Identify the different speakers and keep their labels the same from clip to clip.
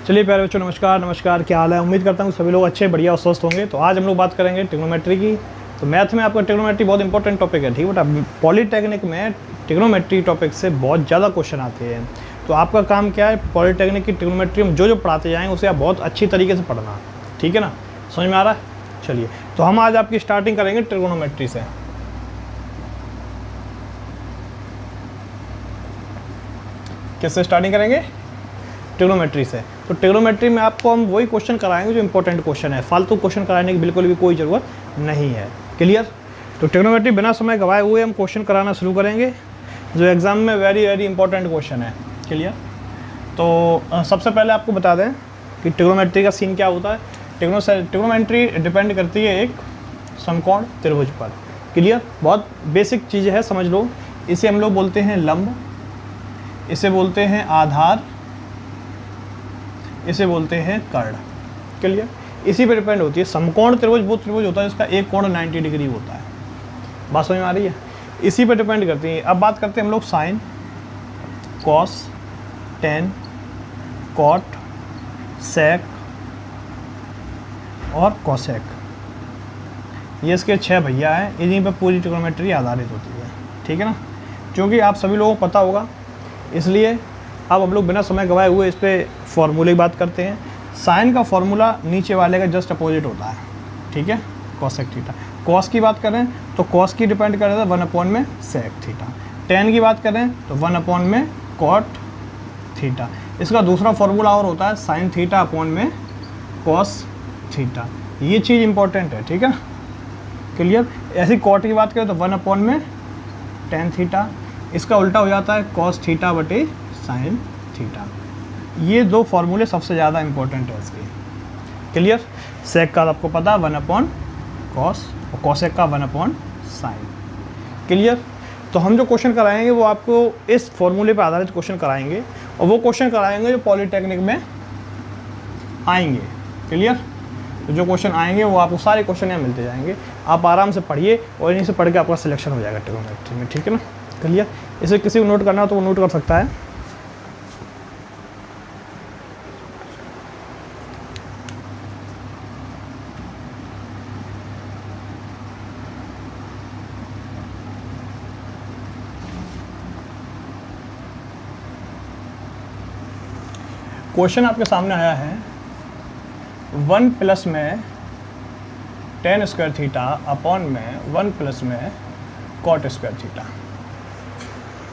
Speaker 1: चलिए प्यारे बच्चों, नमस्कार नमस्कार। क्या हाल है? उम्मीद करता हूँ सभी लोग अच्छे, बढ़िया और स्वस्थ होंगे। तो आज हम लोग बात करेंगे ट्रिग्नोमेट्री की। तो मैथ में आपका ट्रिग्नोमेट्री बहुत इंपॉर्टेंट टॉपिक है, ठीक है बेटा। पॉलीटेक्निक में ट्रिग्नोमेट्री टॉपिक से बहुत ज़्यादा क्वेश्चन आते हैं। तो आपका काम क्या है, पॉलीटेक्निक की ट्रिग्नोमेट्री में जो जो पढ़ाते जाएंगे उसे आप बहुत अच्छी तरीके से पढ़ना, ठीक है ना। समझ में आ रहा है? चलिए, तो हम आज आपकी स्टार्टिंग करेंगे ट्रिग्नोमेट्री से। किससे स्टार्टिंग करेंगे? ट्रिग्नोमेट्री से। तो ट्रिग्नोमेट्री में आपको हम वही क्वेश्चन कराएंगे जो इंपॉर्टेंट क्वेश्चन है। फालतू क्वेश्चन कराने की बिल्कुल भी कोई ज़रूरत नहीं है। क्लियर? तो ट्रिग्नोमेट्री बिना समय गवाए हुए हम क्वेश्चन कराना शुरू करेंगे जो एग्जाम में वेरी इंपॉर्टेंट क्वेश्चन है। क्लियर? तो सबसे पहले आपको बता दें कि ट्रिग्नोमेट्री का सीन क्या होता है। ट्रिग्नोमेट्री डिपेंड करती है एक समकोण त्रिभुज पर। क्लियर? बहुत बेसिक चीज़ है, समझ लो। इसे हम लोग बोलते हैं लंब, इसे बोलते हैं आधार, इसे बोलते हैं कर्ण। क्लियर? इसी पे डिपेंड होती है। समकोण त्रिभुज वो त्रिभुज होता है जिसका एक कोण 90 डिग्री होता है। बात समझ में आ रही है? इसी पे डिपेंड करती है। अब बात करते हैं हम लोग साइन, कॉस, टेन, कॉट, सेक और कॉसेक। ये इसके 6 भैया हैं, इन्हीं पे पूरी ट्रिग्नोमेट्री आधारित होती है, ठीक है ना। क्योंकि आप सभी लोगों को पता होगा, इसलिए अब हम लोग बिना समय गवाए हुए इस पर फॉर्मूले की बात करते हैं। साइन का फॉर्मूला नीचे वाले का जस्ट अपोजिट होता है, ठीक है, कॉसेक थीटा। कॉस की बात करें तो कॉस की डिपेंड कर रहा है 1 में सेक थीटा। टेन की बात करें तो 1 में कॉट थीटा। इसका दूसरा फॉर्मूला और होता है साइन थीटा अपॉन में कॉस थीटा। ये चीज़ इंपॉर्टेंट है, ठीक है। क्लियर? ऐसी कॉट की बात करें तो 1 में टेन थीटा। इसका उल्टा हो जाता है कॉस थीटा बटे साइन थीटा। ये दो फॉर्मूले सबसे ज़्यादा इंपॉर्टेंट है इसके। क्लियर? सेक का आपको पता है 1 कॉस और कॉसेक का 1 साइन। क्लियर? तो हम जो क्वेश्चन कराएंगे वो आपको इस फॉर्मूले पर आधारित क्वेश्चन कराएंगे, और वो क्वेश्चन कराएंगे जो पॉलीटेक्निक में आएंगे। क्लियर? तो जो क्वेश्चन आएंगे वो आपको सारे क्वेश्चन यहाँ मिलते जाएंगे। आप आराम से पढ़िए और इन्हीं से पढ़ के आपका सिलेक्शन हो जाएगा ट्रिग्नोमेट्री में, ठीक है ना। क्लियर? इसे किसी को नोट करना हो तो वो नोट कर सकता है। क्वेश्चन आपके सामने आया है 1 प्लस में टेन स्क्वायर थीटा अपॉन में 1 प्लस में कॉट स्क्वायर थीटा।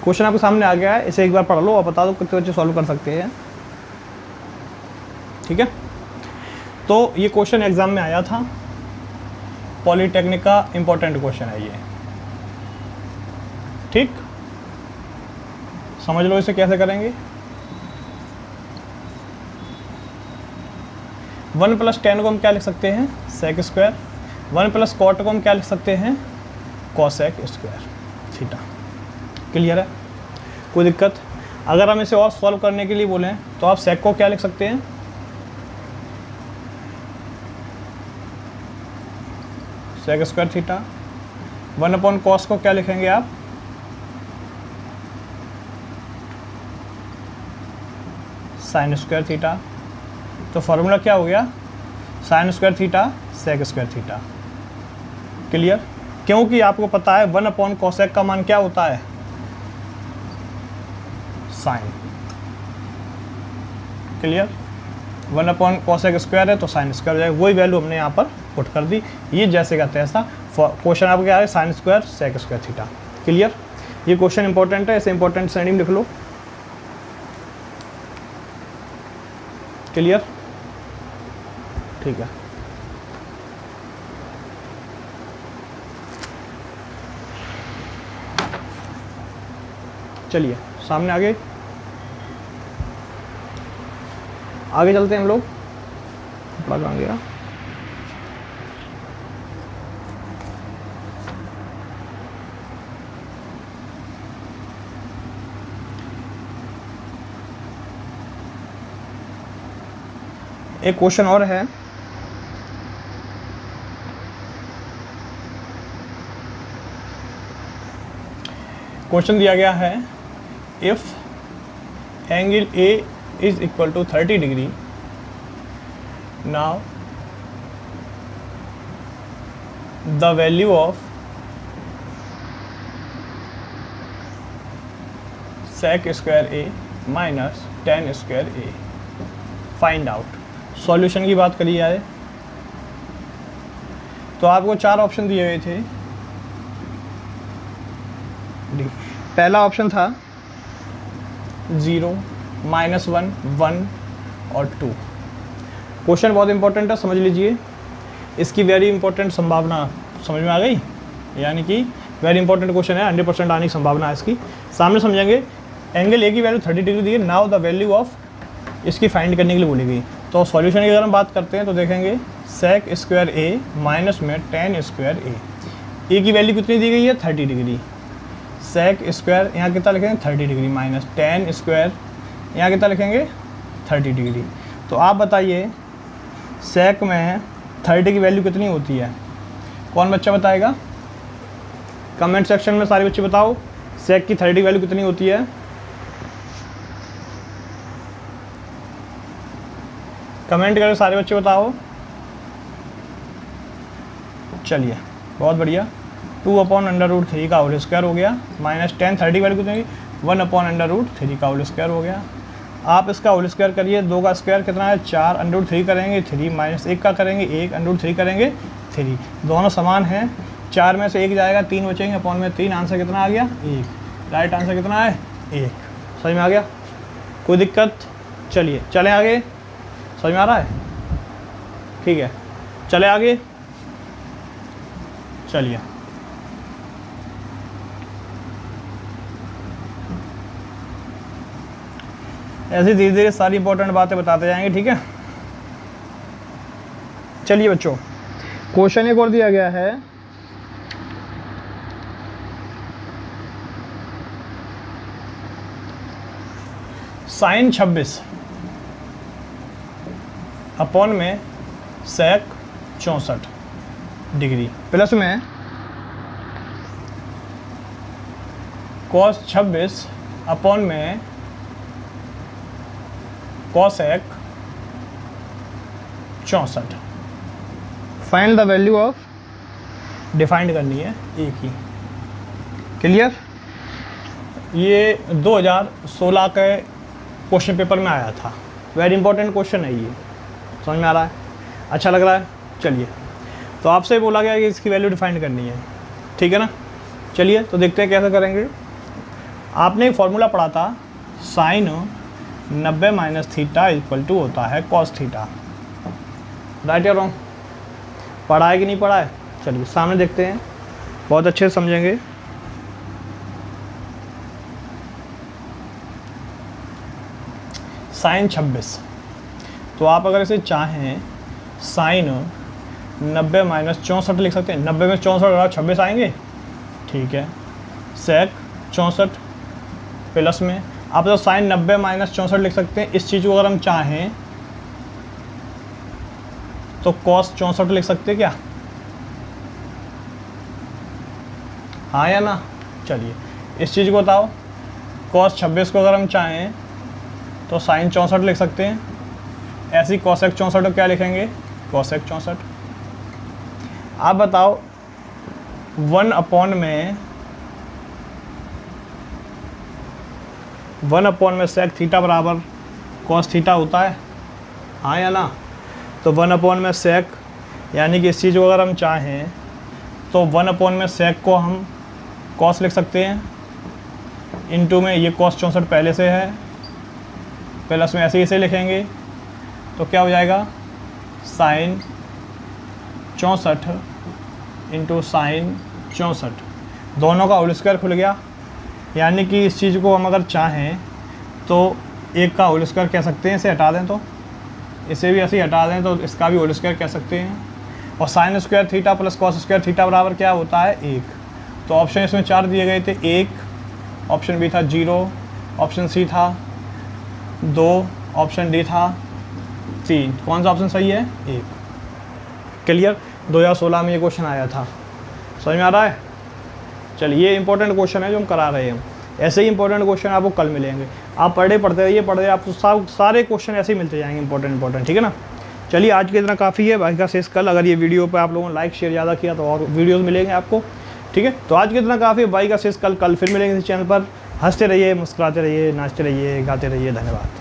Speaker 1: क्वेश्चन आपके सामने आ गया है, इसे एक बार पढ़ लो और बता दो कितने बच्चे सॉल्व कर सकते हैं, ठीक है। तो ये क्वेश्चन एग्जाम में आया था, पॉलीटेक्निक का इंपॉर्टेंट क्वेश्चन है ये, ठीक। समझ लो इसे कैसे करेंगे। 1 प्लस टेन को हम क्या लिख सकते हैं, सेक स्क्वायर। 1 प्लस कॉट को हम क्या लिख सकते हैं, कॉसेक स्क्वायर थीटा। क्लियर है? कोई दिक्कत? अगर हम इसे और सॉल्व करने के लिए बोलें तो आप सेक को क्या लिख सकते हैं, सेक स्क्वायर थीटा। 1 कॉस को क्या लिखेंगे आप, साइन स्क्वायर थीटा। तो फॉर्मूला क्या हो गया, sine square theta sec square theta. Clear? क्योंकि आपको पता है 1 कॉसेक का मान क्या होता है, साइन। क्लियर? 1 कॉसेक स्क्वायर है तो साइन स्क्वायर हो जाएगा। वही वैल्यू हमने यहाँ पर पुट कर दी। ये जैसे का तैसा क्वेश्चन आपको क्या है, sine square sec square theta. Clear? ये क्वेश्चन इंपॉर्टेंट है, इसे इंपॉर्टेंट श्रेणी में लिख लो। क्लियर? ठीक है। चलिए सामने आगे चलते हैं हम लोग। कपड़ा कहाँ गया? एक क्वेश्चन और है, क्वेश्चन दिया गया है if angle A is equal to 30 degree now the value of sec square A minus tan square A, find out. Solution की बात करी जाए तो आपको 4 ऑप्शन दिए गए थे। पहला ऑप्शन था 0, -1, 1 और 2। क्वेश्चन बहुत इंपॉर्टेंट है, समझ लीजिए। इसकी वेरी इंपॉर्टेंट संभावना समझ में आ गई, यानी कि वेरी इंपॉर्टेंट क्वेश्चन है, 100% आने की संभावना है इसकी। सामने समझेंगे। एंगल ए की वैल्यू 30 डिग्री दी है। नाउ द वैल्यू ऑफ, इसकी फाइंड करने के लिए बोली गई। तो सॉल्यूशन की अगर हम बात करते हैं तो देखेंगे sec स्क्वायर ए माइनस में tan स्क्वायर ए। ए की वैल्यू कितनी दी गई है? 30 डिग्री। sec स्क्वायर यहाँ कितना लिखेंगे? 30 डिग्री माइनस tan स्क्वायर यहाँ कितना लिखेंगे? 30 डिग्री। तो आप बताइए sec में 30 की वैल्यू कितनी होती है? कौन बच्चा बताएगा? कमेंट सेक्शन में सारे बच्चे बताओ sec की 30 की वैल्यू कितनी होती है। कमेंट करके सारे बच्चे बताओ। चलिए बहुत बढ़िया। 2/√3 का होल स्क्वायर हो गया माइनस tan 30 वैल्यू कितनी? 1/√3 का होल स्क्वायर हो गया। आप इसका होल स्क्वायर करिए। 2 का स्क्वायर कितना है? 4, √3 करेंगे 3, माइनस 1 का करेंगे 1, √3 करेंगे 3। दोनों समान हैं। 4 में से 1 जाएगा, 3 बचेंगे, अपॉन में 3। आंसर कितना आ गया? 1। राइट आंसर कितना है? 1। समझ में आ गया? कोई दिक्कत? चलिए चलें आगे। समझ में आ रहा है? ठीक है, चले आगे। चलिए ऐसे धीरे धीरे सारी इंपॉर्टेंट बातें बताते जाएंगे, ठीक है। चलिए बच्चों, क्वेश्चन एक और दिया गया है। sin 26 अपॉन में sec 64 डिग्री प्लस में cos 26 अपॉन में cosec 64। Find the value of, defined करनी है एक ही। क्लियर? ये 2016 के क्वेश्चन पेपर में आया था। वेरी इंपॉर्टेंट क्वेश्चन है ये। समझ में आ रहा है? अच्छा लग रहा है? चलिए, तो आपसे बोला गया कि इसकी वैल्यू डिफाइंड करनी है, ठीक है ना। चलिए तो देखते हैं कैसे करेंगे। आपने एक फॉर्मूला पढ़ा था, sin 90 minus theta equal to होता है cos थीटा। राइट या रॉन्ग? पढ़ा है कि नहीं पढ़ा है? चलिए सामने देखते हैं, बहुत अच्छे से समझेंगे। sin 26, तो आप अगर इसे चाहें sin 90 माइनस 64 लिख सकते हैं। 90 में 64 26 आएंगे, ठीक है। sec 64 प्लस में आप तो sin 90 माइनस 64 लिख सकते हैं। इस चीज़ को अगर हम चाहें तो cos 64 लिख सकते हैं क्या? हाँ या ना? चलिए इस चीज़ को बताओ। cos 26 को अगर हम चाहें तो sin 64 लिख सकते हैं। ऐसी cosec 64 को क्या लिखेंगे? cosec 64। आप बताओ 1 अपॉन में sec थीटा बराबर cos थीटा होता है, हाँ या ना? तो 1 अपॉन में sec, यानी कि इस चीज़ को अगर हम चाहें तो 1 अपॉन में sec को हम cos लिख सकते हैं, इनटू में ये cos 64 पहले से है, प्लस में ऐसे लिखेंगे तो क्या हो जाएगा? sin 64 इंटू sin 64, दोनों का होल स्क्वायर खुल गया। यानी कि इस चीज़ को हम अगर चाहें तो एक का होल स्क्वायर कह सकते हैं, इसे हटा दें तो, इसे भी ऐसे ही हटा दें तो इसका भी होल स्क्वायर कह सकते हैं। और sin square theta plus cos square theta बराबर क्या होता है? 1। तो ऑप्शन इसमें 4 दिए गए थे, 1, ऑप्शन बी था 0, ऑप्शन सी था 2, ऑप्शन डी था 3। कौन सा ऑप्शन सही है? 1। क्लियर? 2016 में ये क्वेश्चन आया था। समझ में आ रहा है? चलिए ये इंपॉर्टेंट क्वेश्चन है जो हम करा रहे हैं। ऐसे ही इंपॉर्टेंट क्वेश्चन आपको कल मिलेंगे। आप पढ़ते रहिए, आपको सारे क्वेश्चन ऐसे ही मिलते जाएंगे इंपॉर्टेंट, ठीक है ना। चलिए आज के इतना काफ़ी है, बाकी का शेष कल। अगर ये वीडियो पे आप लोगों ने लाइक शेयर ज़्यादा किया तो और वीडियोस मिलेंगे आपको, ठीक है। तो आज के इतना काफ़ी है, बाकी का शेष कल फिर मिलेंगे इस चैनल पर। हंसते रहिए, मुस्कुराते रहिए, नाचते रहिए, गाते रहिए। धन्यवाद।